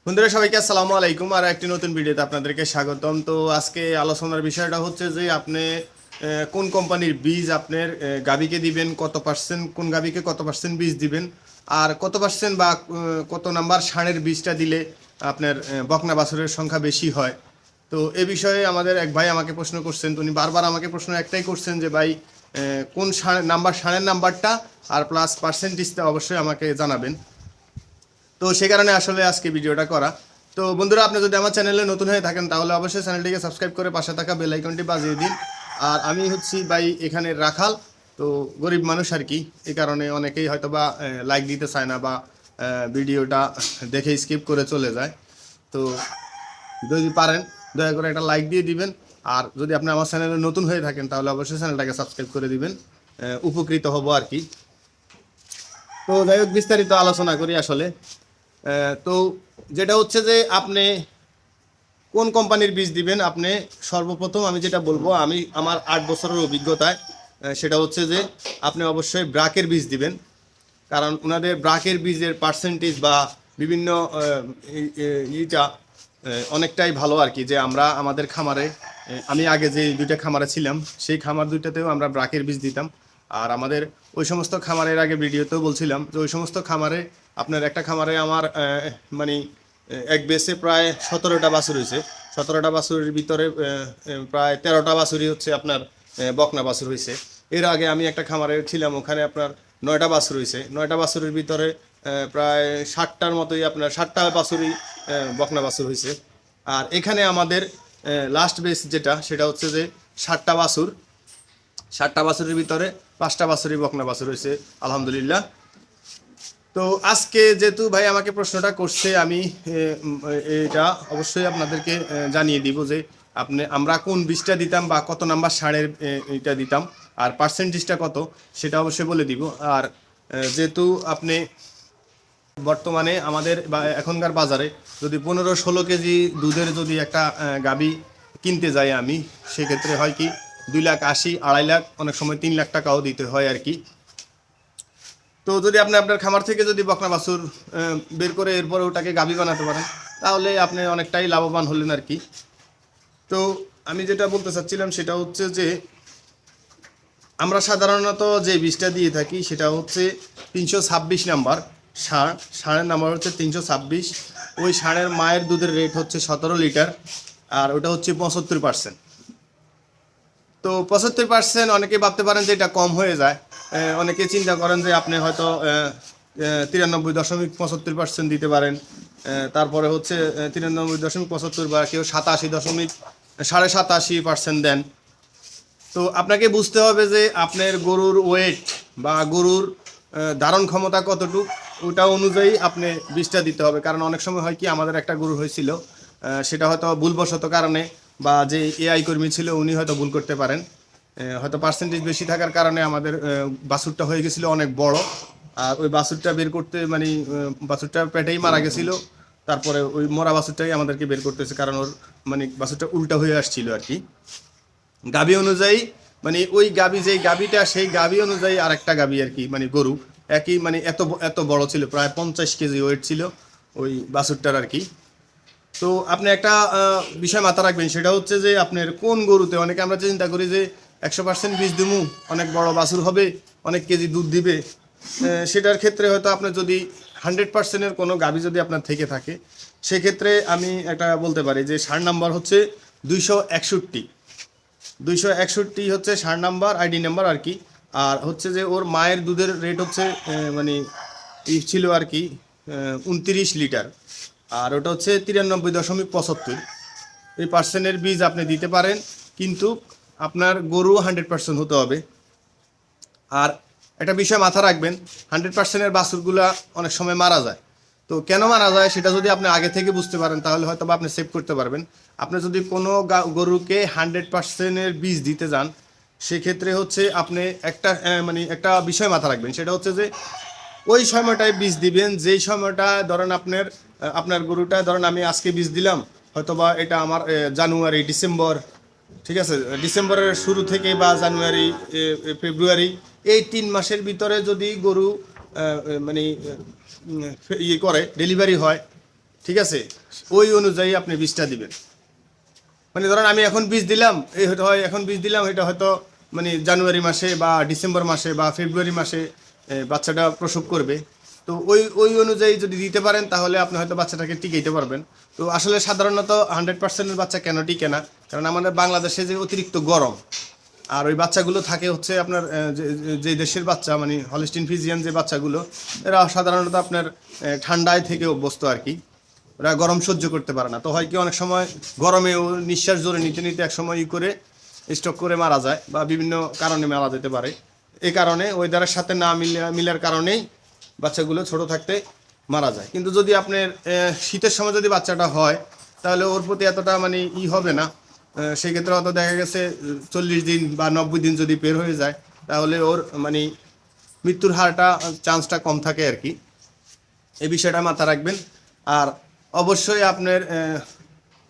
বন্ধুরা সবাইকে আসসালামু আলাইকুম। আর একটি নতুন ভিডিওতে আপনাদেরকে স্বাগতম। তো আজকে আলোচনার বিষয়টা হচ্ছে যে আপনি কোন কোম্পানির বীজ আপনার গাভীকে দিবেন, কত পার্সেন্ট কোন গাভীকে কত পার্সেন্ট বীজ দিবেন, আর কত পার্সেন্ট বা কত নাম্বার ষাঁড়ের বীজটা দিলে আপনার বকনা বাছুরের সংখ্যা বেশি হয়। তো এ বিষয়ে আমাদের এক ভাই আমাকে প্রশ্ন করছেন। তো উনি বারবার আমাকে প্রশ্ন একটাই করছেন যে ভাই কোন ষাঁড়ের নাম্বারটা আর প্লাস পার্সেন্টেজটা অবশ্যই আমাকে জানাবেন। তো সে কারণে আসলে আজকে ভিডিওটা করা। তো বন্ধুরা, আপনি যদি আমার চ্যানেলে নতুন হয়ে থাকেন তাহলে অবশ্যই চ্যানেলটিকে সাবস্ক্রাইব করে পাশে থাকা বেল আইকনটি বাজিয়ে দিন। আর আমি হচ্ছি ভাই এখানে রাখাল, তো গরিব মানুষ আর কি। এই কারণে অনেকেই হয়তো বা লাইক দিতে চায় না বা ভিডিওটা দেখে স্কিপ করে চলে যায়। তো যদি পারেন দয়া করে একটা লাইক দিয়ে দিবেন। আর যদি আপনি আমার চ্যানেলে নতুন হয়ে থাকেন তাহলে অবশ্যই চ্যানেলটাকে সাবস্ক্রাইব করে দিবেন, উপকৃত হব আর কি। তো যাই হোক, বিস্তারিত আলোচনা করি আসলে। তো যেটা হচ্ছে যে আপনি কোন কোম্পানির বীজ দিবেন, আপনি সর্বপ্রথম আমি যেটা বলবো, আমি আমার 8 বছরের অভিজ্ঞতায় সেটা হচ্ছে যে আপনি অবশ্যই ব্রাকের বীজ দিবেন। কারণ ওনাদের ব্রাকের বীজের পার্সেন্টেজ বা বিভিন্ন ইটা অনেকটাই ভালো আর কি। যে আমরা আমাদের খামারে আমি আগে যে দুইটা খামারে ছিলাম সেই খামার দুইটাতেও আমরা ব্রাকের বীজ দিতাম। আর আমাদের ওই সমস্ত খামারের আগে ভিডিওতেও বলছিলাম যে ওই সমস্ত খামারে আপনার একটা খামারে আমার মানে এক বেসে প্রায় 17টা বাছুর হয়েছে। 17টা বাছুরের ভিতরে প্রায় 13টা বাছুরই হচ্ছে আপনার বকনা বাছুর হয়েছে। এর আগে আমি একটা খামারে ছিলাম, ওখানে আপনার 9টা বাছুর হয়েছে। 9টা বাছুরের ভিতরে প্রায় 60টার মতোই আপনার 60টা বাছুরই বকনা বাছুর হয়েছে। আর এখানে আমাদের লাস্ট বেস যেটা সেটা হচ্ছে যে 60টা বাছুর, 60টা বাছুরের ভিতরে 5টা বাছুরই বকনা বাছুর হয়েছে আলহামদুলিল্লাহ। তো আজকে যেহেতু ভাই আমাকে প্রশ্নটা করছে, আমি এটা অবশ্যই আপনাদেরকে জানিয়ে দিব যে আমরা কোন বীজটা দিতাম বা কত নাম্বার ষাঁড়ের এটা দিতাম আর পার্সেন্টেজটা কত সেটা অবশ্যই বলে দিব। আর যেহেতু আপনি বর্তমানে আমাদের বা এখনকার বাজারে যদি 15-16 কেজি দুধের যদি একটা গাভী কিনতে যাই আমি, সেক্ষেত্রে হয় কি 2,80,000, 2.5 লাখ, অনেক সময় 3 লাখ টাকাও দিতে হয় আর কি। তো যদি আপনি আপনার খামার থেকে যদি বকনা বাছুর বের করে এরপরে ওটাকে গাভী বানাতে পারেন তাহলে আপনি অনেকটাই লাভবান হলেন আর কি। তো আমি যেটা বলতে চাচ্ছিলাম সেটা হচ্ছে যে আমরা সাধারণত যে বীজটা দিয়ে থাকি সেটা হচ্ছে 326 নাম্বার ষাঁড়ের নাম্বার হচ্ছে 326। ওই ষাঁড়ের মায়ের দুধের রেট হচ্ছে 17 লিটার, আর ওটা হচ্ছে 75%। তো 75% অনেকে ভাবতে পারেন যে এটা কম হয়ে যায়। অনেকে চিন্তা করেন যে আপনি হয়তো 93.75% দিতে পারেন। তারপরে হচ্ছে 93.75 বা কেউ 87.87% দেন। তো আপনাকে বুঝতে হবে যে আপনার গরুর ওয়েট বা গরুর ধারণ ক্ষমতা কতটুকু, ওটা অনুযায়ী আপনি বীজটা দিতে হবে। কারণ অনেক সময় হয় কি, আমাদের একটা গরু হয়েছিল, সেটা হয়তো ভুলবশত কারণে বা যে এআই কর্মী ছিল উনি হয়তো ভুল করতে পারেন, হয়তো পার্সেন্টেজ বেশি থাকার কারণে আমাদের বাছুরটা হয়ে গেছিলো অনেক বড়। আর ওই বাছুরটা বের করতে মানে বাছুরটা পেটেই মারা গেছিলো। তারপরে ওই মরা বাছুরটাই আমাদেরকে বের করতেছে, কারণ ওর মানে বাছুরটা উল্টা হয়ে আসছিল আর কি। গাভী অনুযায়ী মানে ওই গাভী যেই গাভীটা সেই গাভী অনুযায়ী আর একটা গাভী আর কি, মানে গরু একই মানে এত এত বড় ছিল, প্রায় 50 কেজি ওয়েট ছিল ওই বাছুরটার আর কি। তো আপনি একটা বিষয় মাথা রাখবেন, সেটা হচ্ছে যে আপনার কোন গরুতে, অনেকে আমরা চিন্তা করি যে 100% বীজ দিমু, অনেক বড় বাছুর হবে, অনেক কেজি দুধ দিবে। সেটার ক্ষেত্রে হয়তো আপনার যদি 100%-এর কোনো গাভী যদি আপনার থেকে থাকে, সেক্ষেত্রে আমি একটা বলতে পারি যে ষাঁড় নাম্বার হচ্ছে 261। 261 হচ্ছে ষাঁড় নাম্বার, আইডি নাম্বার আর কি। আর হচ্ছে যে ওর মায়ের দুধের রেট হচ্ছে মানে ছিল আর কি 29 লিটার, আর ওটা হচ্ছে 93.75। এই পার্সেন্টের বীজ আপনি দিতে পারেন, কিন্তু আপনার গরু 100% হতে হবে। আর একটা বিষয় মাথা রাখবেন, 100%-এর বাছুরগুলা অনেক সময় মারা যায়। তো কেন মারা যায় সেটা যদি আপনি আগে থেকে বুঝতে পারেন তাহলে হয়তো বা আপনি সেভ করতে পারবেন। আপনি যদি কোনো গরুকে 100%-এর বীজ দিতে যান, সেক্ষেত্রে হচ্ছে আপনি একটা মানে একটা বিষয় মাথা রাখবেন, সেটা হচ্ছে যে ওই সময়টায় বীজ দিবেন যেই সময়টা ধরেন আপনার গরুটা ধরেন আমি আজকে বীজ দিলাম, হয়তোবা এটা আমার জানুয়ারি ডিসেম্বর, ঠিক আছে, ডিসেম্বরের শুরু থেকে বা জানুয়ারি ফেব্রুয়ারি এই 3 মাসের ভিতরে যদি গরু মানে ইয়ে করে ডেলিভারি হয়, ঠিক আছে, ওই অনুযায়ী আপনি বীজটা দিবেন। মানে ধরেন আমি এখন বীজ দিলাম, এই হয়তো হয় এখন বীজ দিলাম, এটা হয়তো মানে জানুয়ারি মাসে বা ডিসেম্বর মাসে বা ফেব্রুয়ারি মাসে বাচ্চাটা প্রসব করবে। তো ওই ওই অনুযায়ী যদি দিতে পারেন তাহলে আপনি হয়তো বাচ্চাটাকে টিকাইতে পারবেন। তো আসলে সাধারণত 100%-এর বাচ্চা কেন টিকে না, কারণ আমাদের বাংলাদেশে যে অতিরিক্ত গরম, আর ওই বাচ্চাগুলো থাকে হচ্ছে আপনার যে দেশের বাচ্চা মানে হলস্টিন ফ্রিজিয়ান যে বাচ্চাগুলো, এরা সাধারণত আপনার ঠান্ডায় থেকে অভ্যস্ত আর কি, ওরা গরম সহ্য করতে পারে না। তো হয় কি অনেক সময় গরমেও নিঃশ্বাস জোরে নিতে নিতে এক সময় করে স্ট্রোক করে মারা যায় বা বিভিন্ন কারণে মারা যেতে পারে। এই কারণে ওয়েদারের সাথে না মিলার কারণেই বাচ্চাগুলো ছোট থাকতে মারা যায়। কিন্তু যদি আপনার শীতের সময় যদি বাচ্চাটা হয় তাহলে ওর প্রতি এতটা মানে হবে না। সেই ক্ষেত্রে হয়তো দেখা গেছে 40 দিন বা 90 দিন যদি বের হয়ে যায় তাহলে ওর মানে মৃত্যুর হারটা চান্সটা কম থাকে আর কি। এই বিষয়টা মাথায় রাখবেন। আর অবশ্যই আপনার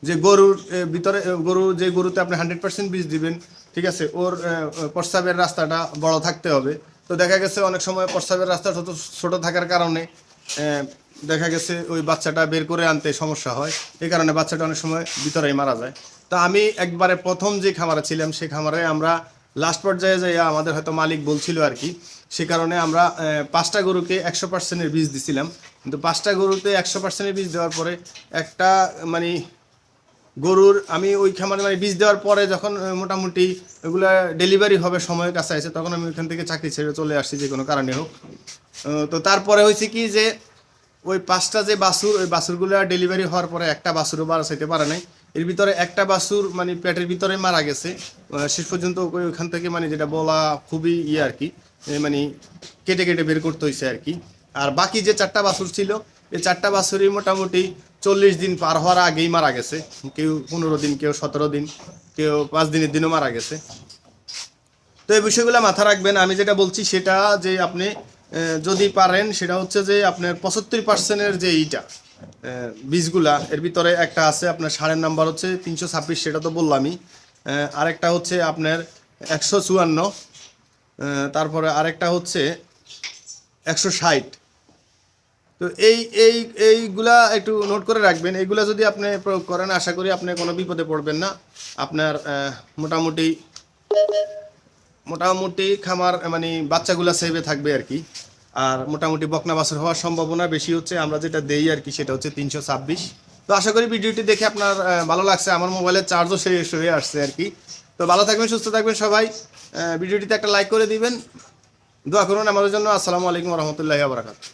যে গরুর ভিতরে গরু যে গরুতে আপনি 100% বীজ দিবেন, ঠিক আছে, ওর প্রস্রাবের রাস্তাটা বড় থাকতে হবে। তো দেখা গেছে অনেক সময় প্রস্রাবের রাস্তা ছোট থাকার কারণে দেখা গেছে ওই বাচ্চাটা বের করে আনতে সমস্যা হয়, এই কারণে বাচ্চাটা অনেক সময় ভিতরেই মারা যায়। তো আমি একবারে প্রথম যে খামারে ছিলাম সেই খামারে আমরা লাস্ট পর্যায়ে যাই আমাদের হয়তো মালিক বলছিল আর কি, সে কারণে আমরা 5টা গরুকে 100%-এর বীজ দিছিলাম। কিন্তু 5টা গরুতে 100%-এর বীজ দেওয়ার পরে একটা মানে গরুর আমি ওই খামারে মানে বীজ দেওয়ার পরে যখন মোটামুটি ওগুলা ডেলিভারি হবে সময়ের কাছে আছে, তখন আমি ওইখান থেকে চাকরি ছেড়ে চলে আসছি যে কোনো কারণে হোক। তো তারপরে হয়েছে কি যে ওই 5টা যে বাছুর, ওই বাছুরগুলো ডেলিভারি হওয়ার পরে একটা বাছুরও বাড়াইতে পারে নাই। এর ভিতরে একটা বাছুর মানে পেটের ভিতরে মারা গেছে। শেষ পর্যন্ত ওইখান থেকে মানে যেটা বলা খুবই আর কি, মানে কেটে কেটে বের করতে হয়েছে আর কি। আর বাকি যে 4টা বাছুর ছিল, এই 4টা বাছুরই মোটামুটি 40 দিন পার হওয়ার আগেই মারা গেছে। কেউ 15 দিন, কেউ 17 দিন, কেউ 5 দিনের দিনও মারা গেছে। তো এই বিষয়গুলো মাথা রাখবেন। আমি যেটা বলছি সেটা যে আপনি যদি পারেন সেটা হচ্ছে যে আপনার 75%-এর যে এইটা বীজগুলা, এর ভিতরে একটা আছে আপনার সারের নাম্বার হচ্ছে 326, সেটা তো বললামই। আরেকটা হচ্ছে আপনার 154, তারপরে আরেকটা হচ্ছে 160। তো এইগুলা একটু নোট করে রাখবেন। এইগুলা যদি আপনি প্রয়োগ করেন আশা করি আপনি কোনো বিপদে পড়বেন না। আপনার মোটামুটি খামার মানে বাচ্চাগুলা সেভে থাকবে আর কি। আর মোটামুটি বকনা বাছুর হওয়ার সম্ভাবনা বেশি হচ্ছে, আমরা যেটা দেই আর কি সেটা হচ্ছে 326। তো আশা করি ভিডিওটি দেখে আপনার ভালো লাগছে। আমার মোবাইলের চার্জও শেষ হয়ে আসছে আর কি। তো ভালো থাকবেন, সুস্থ থাকবেন সবাই। ভিডিওটিতে একটা লাইক করে দিবেন, দোয়া করুন আমাদের জন্য। আসসালামু আলাইকুম রহমতুল্লাহি ওয়া বারাকাতুহু।